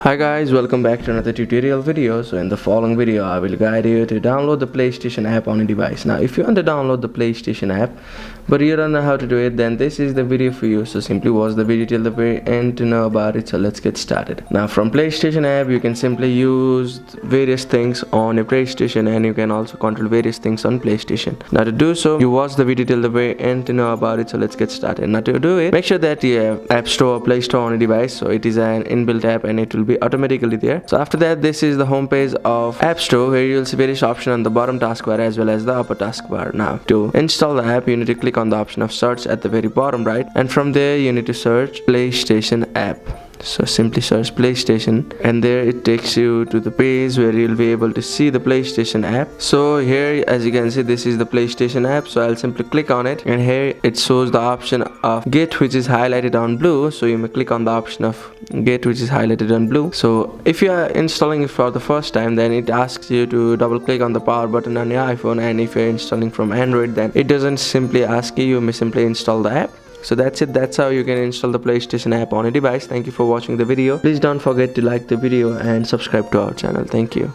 Hi guys, welcome back to another tutorial video. So in the following video I will guide you to download the PlayStation app on your device. Now if you want to download the PlayStation app but you don't know how to do it, then this is the video for you. So simply watch the video till the very end to know about it. So let's get started. Now from PlayStation app you can simply use various things on your PlayStation, and you can also control various things on PlayStation. Now to do so, you watch the video till the very end to know about it. So let's get started. Now to do it, make sure that you have App Store or Play Store on your device. So it is an inbuilt app and it will be automatically there. So after that, this is the home page of App Store, where you'll see various options on the bottom taskbar as well as the upper taskbar. Now to install the app, you need to click on the option of search at the very bottom right, and from there you need to search PlayStation app. So simply search PlayStation, and there it takes you to the page where you'll be able to see the PlayStation app. So here, as you can see, this is the PlayStation app. So I'll simply click on it, and here it shows the option of get, which is highlighted on blue. So you may click on the option of get, which is highlighted on blue. So if you are installing it for the first time, then it asks you to double click on the power button on your iPhone, and if you're installing from Android, then it doesn't simply ask you. You may simply install the app. So that's it. That's how you can install the PlayStation app on a device. Thank you for watching the video. Please don't forget to like the video and subscribe to our channel. Thank you.